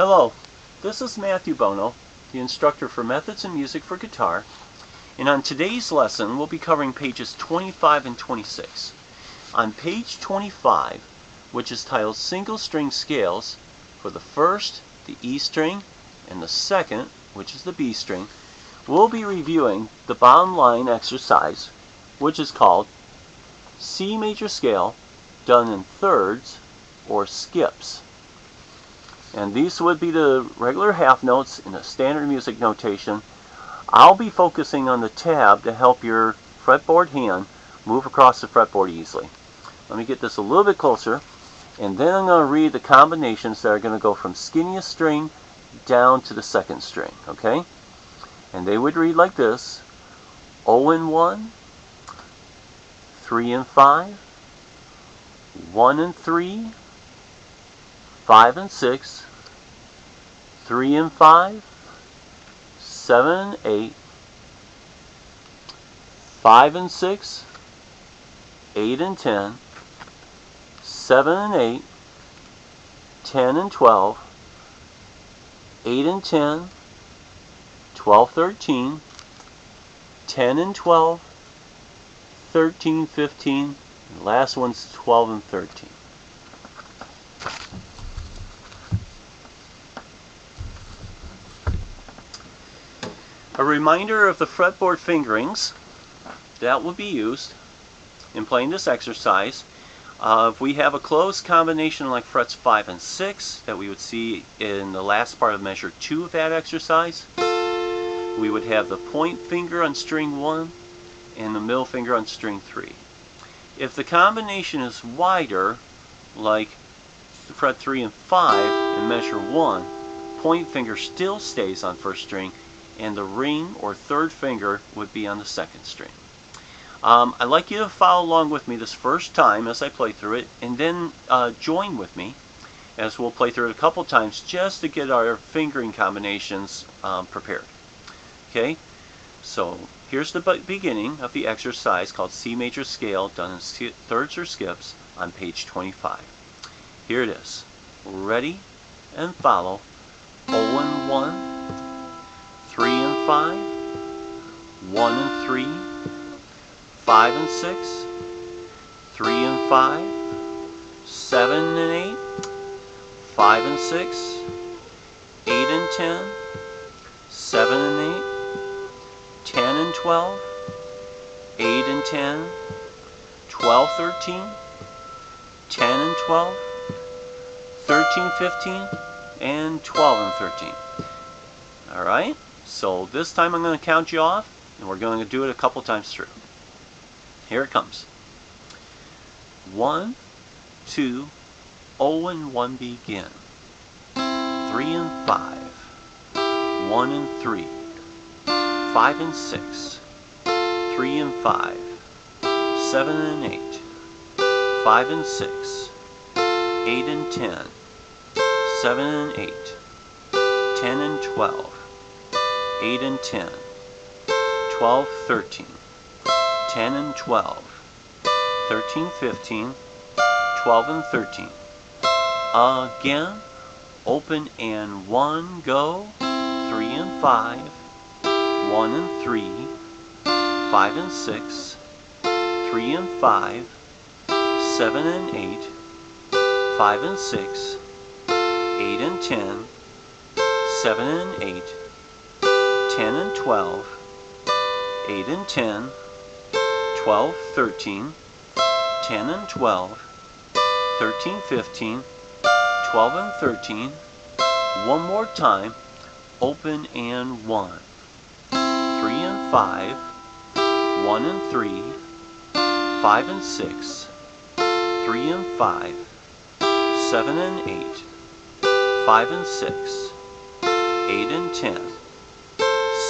Hello, this is Matthew Bono, the instructor for Methods in Music for Guitar, and on today's lesson we'll be covering pages 25 and 26. On page 25, which is titled Single String Scales, for the first, the E string, and the second, which is the B string, we'll be reviewing the bottom line exercise, which is called C major scale done in thirds or skips. And these would be the regular half notes in a standard music notation. I'll be focusing on the tab to help your fretboard hand move across the fretboard easily. Let me get this a little bit closer, and then I'm going to read the combinations that are going to go from skinniest string down to the second string, okay? And they would read like this: O and 1, 3 and 5, 1 and 3, 5 and 6, 3 and 5, 7 and 8, 5 and 6, 8 and 10, 7 and 8, 10 and 12, 8 and 10, 12, 13, 10 and 12, 13, 15, and the last one's 12 and 13. A reminder of the fretboard fingerings that will be used in playing this exercise. If we have a closed combination like frets 5 and 6 that we would see in the last part of measure 2 of that exercise, we would have the point finger on string 1 and the middle finger on string 3. If the combination is wider, like fret 3 and 5 in measure 1, point finger still stays on first string, and the ring or third finger would be on the second string. I'd like you to follow along with me this first time as I play through it, and then join with me as we'll play through it a couple times just to get our fingering combinations prepared. Okay, so here's the beginning of the exercise called C major scale done in thirds or skips on page 25. Here it is. Ready and follow. O and 1, 3 and 5, 1 and 3, 5 and 6, 3 and 5, 7 and 8, 5 and 6, 8 and 10, 7 and 8, 10 and 12, 8 and 10, 12, 13, 10 and 12, 13, 15, and 12 and 13. Alright, so this time I'm going to count you off, and we're going to do it a couple times through. Here it comes. 1, 2, O and 1 begin. 3 and 5, 1 and 3, 5 and 6, 3 and 5, 7 and 8, 5 and 6, 8 and 10, 7 and 8, 10 and 12, 8 and 10, 12, 13, 10 and 12, 13, 15, 12 and 13. Again, open and 1, go, 3 and 5, 1 and 3, 5 and 6, 3 and 5, 7 and 8, 5 and 6, 8 and 10, 7 and 8, 10 and 12, 8 and 10, 12, 13, 10 and 12, 13, 15, 12 and 13. One more time. Open and 1, 3 and 5, 1 and 3, 5 and 6, 3 and 5, 7 and 8, 5 and 6, 8 and 10,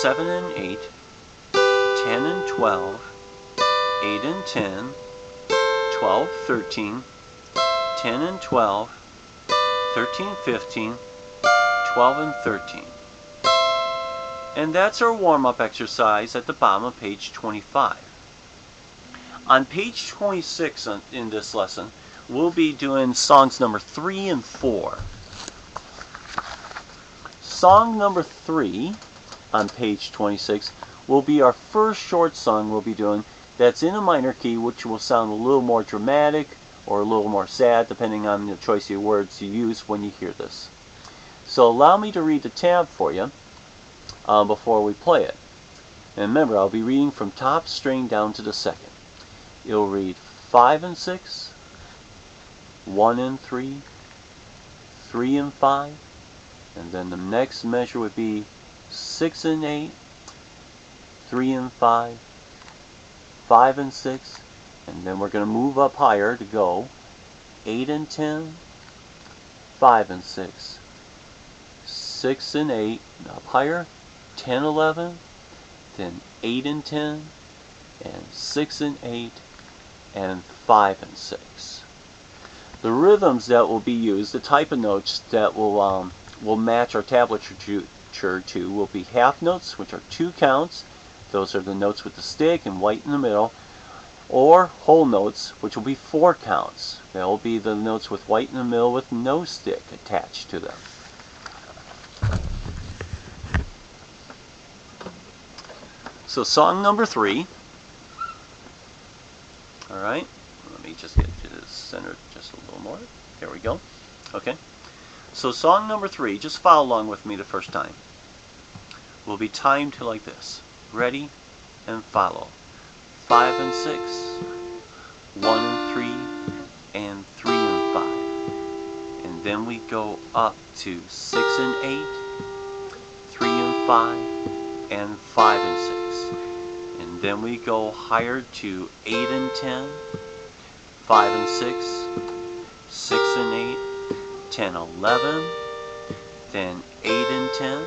7 and 8, 10 and 12, 8 and 10, 12, 13, 10 and 12, 13, 15, 12 and 13. And that's our warm-up exercise at the bottom of page 25. On page 26 in this lesson, we'll be doing songs number 3 and 4. song number 3 on page 26 will be our first short song we'll be doing that's in a minor key, which will sound a little more dramatic or a little more sad depending on the choice of words you use when you hear this. So allow me to read the tab for you before we play it. And remember, I'll be reading from top string down to the second. It'll read 5 and 6, 1 and 3, 3 and 5, and then the next measure would be 6 and 8, 3 and 5, 5 and 6, and then we're going to move up higher to go 8 and 10, 5 and 6, 6 and 8, up higher, 10, 11, then 8 and 10, and 6 and 8, and 5 and 6. The rhythms that will be used, the type of notes that will match our tablature to will be half notes, which are 2 counts. Those are the notes with the stick and white in the middle. Or whole notes, which will be 4 counts. That will be the notes with white in the middle with no stick attached to them. So song number 3. Alright, let me just get to the center just a little more. There we go. Okay. So song number 3, just follow along with me the first time, will be timed to like this. Ready and follow. 5 and 6, 1 and 3, and 3 and 5. And then we go up to 6 and 8, 3 and 5, and 5 and 6. And then we go higher to 8 and 10, 5 and 6, 6 and 8, 10, 11, then 8 and 10,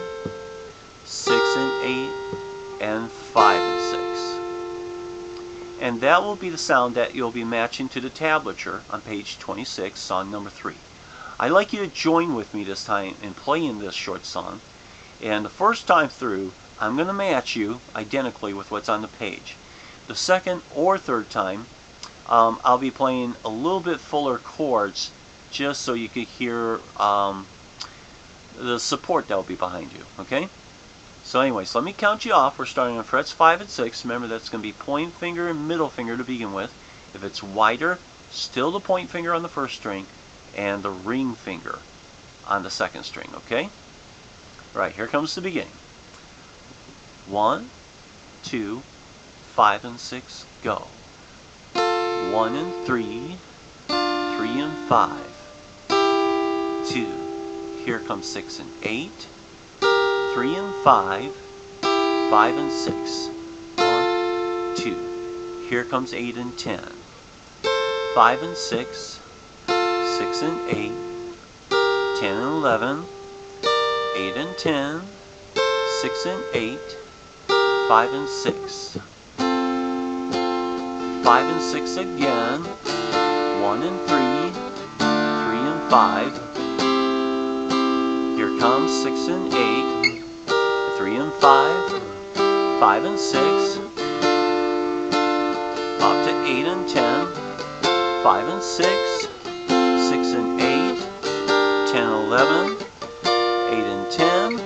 6 and 8, and 5 and 6. And that will be the sound that you'll be matching to the tablature on page 26, song number 3. I'd like you to join with me this time in playing this short song. And the first time through, I'm going to match you identically with what's on the page. The second or third time, I'll be playing a little bit fuller chords just so you can hear the support that will be behind you. Okay? So anyways, let me count you off. We're starting on frets 5 and 6. Remember, that's going to be point finger and middle finger to begin with. If it's wider, still the point finger on the first string and the ring finger on the second string. Okay? Right, here comes the beginning. 1, 2, 5 and 6, go. 1 and 3, 3 and 5, 2. Here comes 6 and 8, 3 and 5, 5 and 6, 1, 2. Here comes 8 and 10, 5 and 6, 6 and 8, 10 and 11, 8 and 10, 6 and 8, 5 and 6, 5 and 6 again, 1 and 3, 3 and 5, here comes 6 and 8, 3 and 5, 5 and 6, up to 8 and 10, 5 and 6, 6 and 8, 10 and 11, 8 and 10,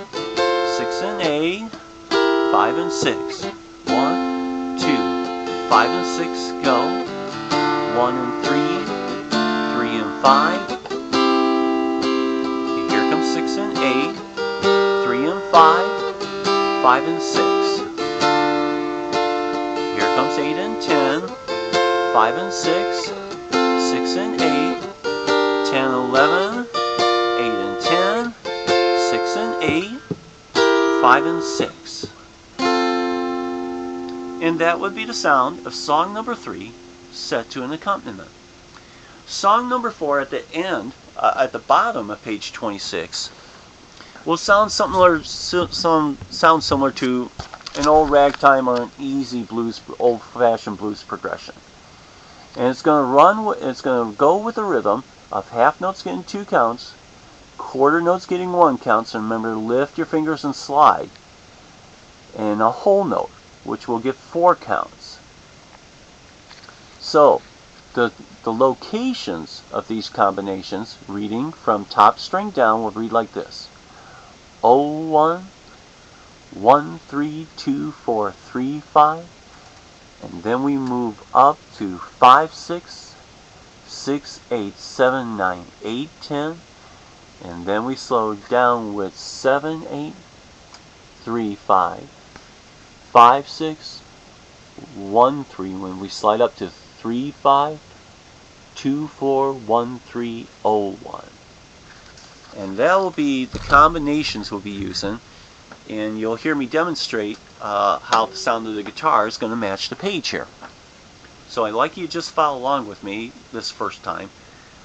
6 and 8, 5 and 6, 1, 2, 5 and 6, go, 1 and 3, 3 and 5, here comes 6 and 8, 3 and 5, 5 and 6, here comes 8 and 10, 5 and 6, 6 and 8, 10 and 11, 8 and 10, 6 and 8, 5 and 6. And that would be the sound of song number 3 set to an accompaniment. Song number 4 at the end, at the bottom of page 26, will sound similar to an old ragtime or an easy blues, old-fashioned blues progression. And it's going to go with the rhythm of half notes getting 2 counts, quarter notes getting 1 count. So remember, lift your fingers and slide, and a whole note, which will get 4 counts. So the locations of these combinations, reading from top string down, will read like this: 0-1, 1-3-2-4-3-5, and then we move up to 5-6, 6-8-7-9-8-10, and then we slow down with 7-8, 3-5, 5-6, 1-3 when we slide up to 3-5, 2-4, 1-3, 0-1. And that will be the combinations we'll be using, and you'll hear me demonstrate how the sound of the guitar is going to match the page here. So I'd like you to just follow along with me this first time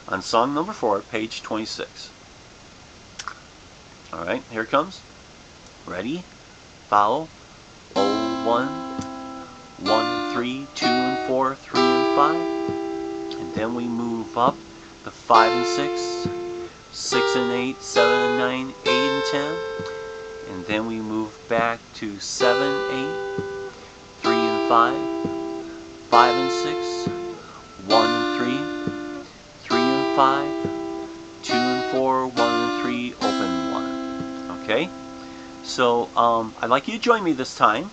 on song number 4, page 26. Alright, here it comes. Ready? Follow. 0-1, 1-3, 2-4, 3-5. And then we move up to 5-6, 6-8, 7-9, 8-10. And then we move back to 7-8, 3-5, 5-6, 1-3, 3-5, 2-4, 1-3, open 1. Okay? So I'd like you to join me this time.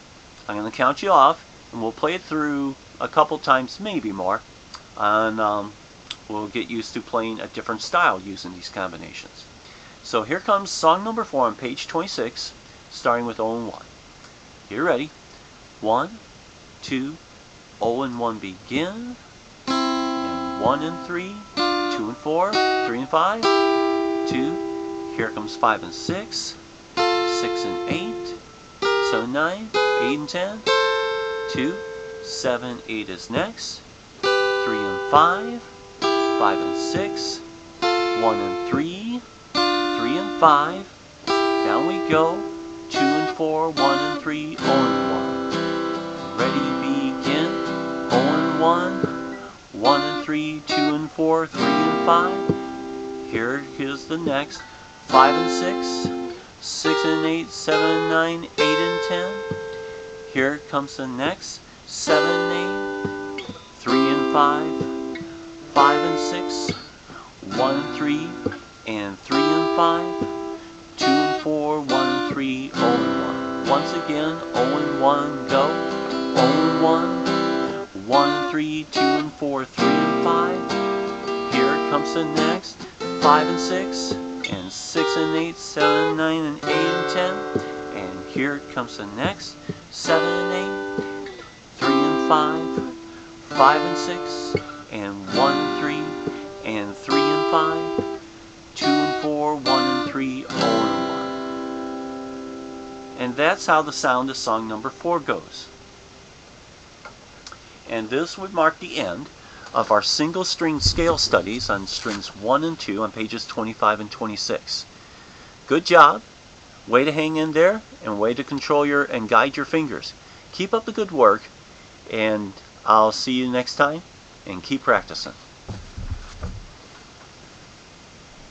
I'm going to count you off, and we'll play it through a couple times, maybe more. And we'll get used to playing a different style using these combinations. So here comes song number 4 on page 26, starting with 0-1. You ready? 1, 2, 0-1 begin, and 1-3, 2-4, 3-5, 2, here comes 5-6, 6-8, 7-9, 8-10, 2, 7-8 is next, 3-5, 5-6, 1-3, 3-5, down we go, 2-4, 1-3, 0-1. Ready, begin, 0-1, 1-3, 2-4, 3-5. Here's the next, 5-6, 6-8, 7-9, 8-10. Here comes the next, 7-8, 3-5, 5-6, 1-3, and 3-5, 2-4, 1-3, 0-1. Once again, 0-1, go, 0-1, 1-3, 2-4, 3-5. Here comes the next, 5-6, and 6-8, 7-9, and 8-10. And here comes the next, 7-8, 3-5, 5-6, and 1-3, and 3-5, 2-4, 1-3, 0-1. And that's how the sound of song number 4 goes. And this would mark the end of our single string scale studies on strings 1 and 2 on pages 25 and 26. Good job. Way to hang in there, and way to control your and guide your fingers. Keep up the good work, and I'll see you next time, and keep practicing.